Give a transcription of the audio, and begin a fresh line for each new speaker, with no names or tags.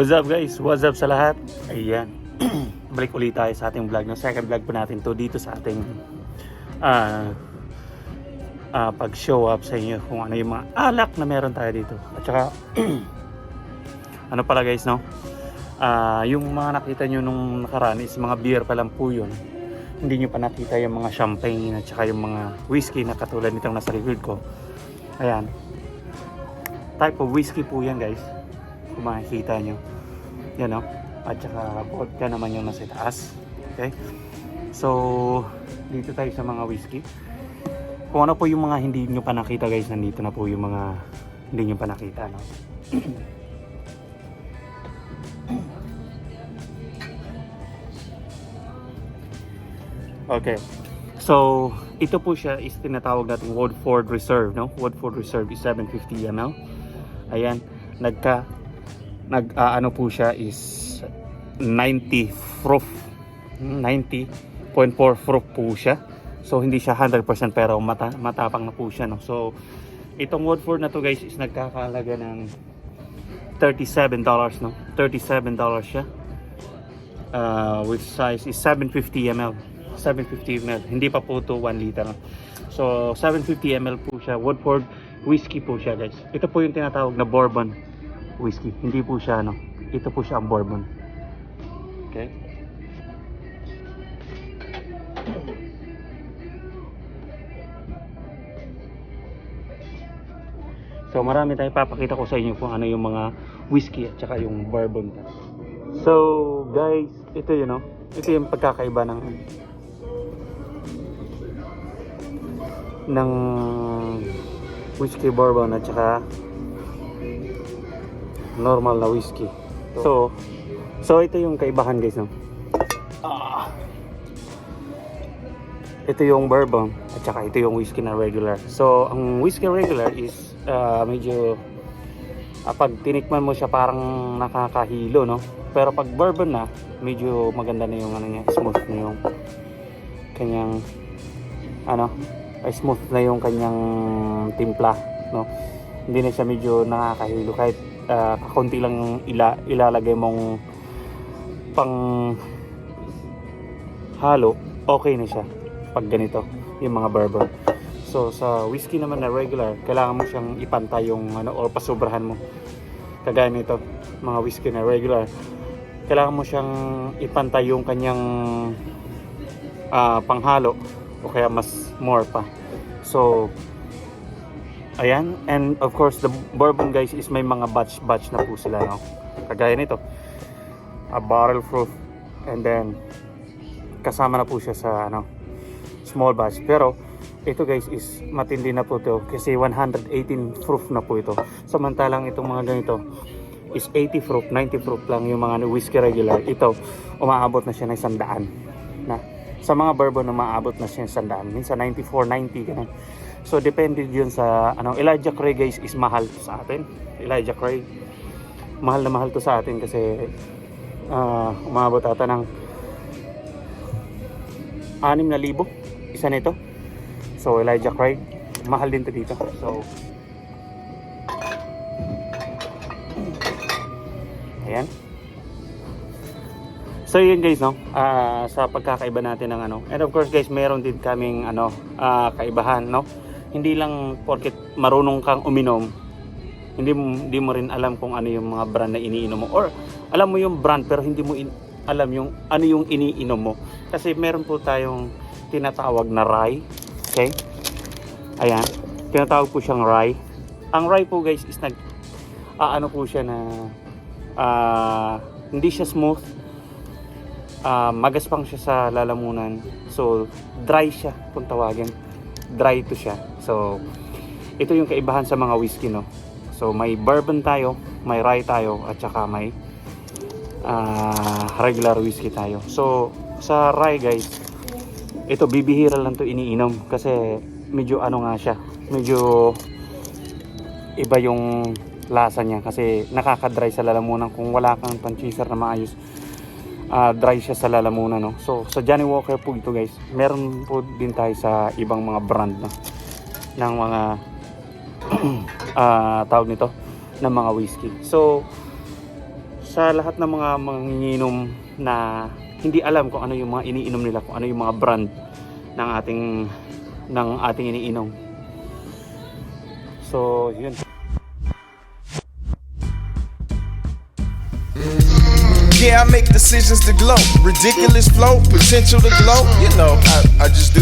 What's up guys? What's up sa lahat? Ayan. Balik ulit tayo sa ating vlog. No? Second vlog po natin to dito sa ating pag-show up sa inyo kung ano yung mga alak na meron tayo dito. At saka ano pala guys, no? Yung mga nakita nyo nung nakaraan is mga beer pa lang po yun. Hindi nyo pa nakita yung mga champagne at saka yung mga whiskey na katulad nitong nasa likod ko. Ayan. Type of whiskey po yan guys. Kung makikita nyo. Yan o. At saka vodka naman yung nasa taas. Okay. So, dito tayo sa mga whiskey. Kung ano po yung mga hindi nyo pa nakita guys, nandito na po yung mga hindi nyo pa nakita. No? Okay. So, ito po siya is tinatawag nating Woodford Reserve, no? Woodford Reserve is 750 ml. Ayan, ano po siya is 90 proof. 90.4 proof po siya. So, hindi siya 100% pero matapang na po siya, no? So, itong Woodford na to guys is nagkakahalaga ng $37, no? $37 siya. Which size is 750 ml. 750 ml. Hindi pa po to 1 liter. So 750 ml po siya. Woodford whiskey po siya guys. Ito po yung tinatawag na bourbon whiskey. Hindi po siya ano. Ito po siya ang bourbon. Okay. So marami tayong papakita ko sa inyo kung ano yung mga whiskey at saka yung bourbon. So guys, ito yun, no? Ito yung pagkakaiba ng whiskey bourbon at saka normal na whiskey. So ito yung kaibahan guys, no? Ito yung bourbon at saka ito yung whiskey na regular. So ang whiskey regular is medyo pag tinikman mo siya parang nakakahilo, no? Pero pag bourbon na, medyo maganda na yung ano niya, smooth na yung kanyang smooth na yung kanyang timpla, no? Hindi na siya medyo nakakahilo kahit kakunti lang ilalagay mong pang halo, okay na siya pag ganito yung mga bourbon. So sa whiskey naman na regular, kailangan mo siyang ipantay yung or pasubrahan mo. Kagaya nito, mga whiskey na regular, kailangan mo siyang ipantay yung kanyang panghalo o kaya mas more pa. So ayan, and of course the bourbon guys is may mga batch na po sila, no? Kagaya nito, barrel proof, and then kasama na po siya sa small batch. Pero ito guys is matindi na po to kasi 118 proof na po ito. Samantalang itong mga ganito is 80 proof, 90 proof lang yung mga whiskey regular. Ito, umaabot na siya ng 100 na. Sa mga bourbon na umaabot na siya ng 100, minsan 94, 90 ganun. So depende yun sa Elijah Craig guys is mahal sa atin. Elijah Craig, mahal na mahal to sa atin kasi umaabot ata ng 6,000 isa nito. So Elijah Craig, mahal din to dito. So ayan. So yun guys, no? Sa pagkakaiba natin ng and of course guys, meron din kaming kaibahan, no? Hindi lang porket marunong kang uminom, hindi mo rin alam kung ano yung mga brand na iniinom mo, or alam mo yung brand pero hindi mo alam yung ano yung iniinom mo. Kasi meron po tayong tinatawag na rye. Okay? Ayan. Tinatawag po siyang rye. Ang rye po guys is po siya na hindi siya smooth. Magaspang siya sa lalamunan. So, dry siya kung tawagin. Dry to siya. So, ito yung kaibahan sa mga whiskey, no? So, may bourbon tayo, may rye tayo, at saka may regular whiskey tayo. So, sa rye guys, ito bibihira lang to iniinom kasi medyo nga siya, medyo iba yung lasa niya kasi nakaka-dry sa lalamunan kung wala kang pan-chaser na maayos. Dry siya sa lalamunan, no? So sa Johnnie Walker po ito guys, meron po din tayo sa ibang mga brand, no? Ng mga tawag nito ng mga whiskey. So sa lahat ng mga manginginom na hindi alam kung ano yung mga iniinom nila, kung ano yung mga brand ng ating iniinom. So, yun.
Yeah, I make decisions to glow. Ridiculous flow, potential to glow. You know, I just do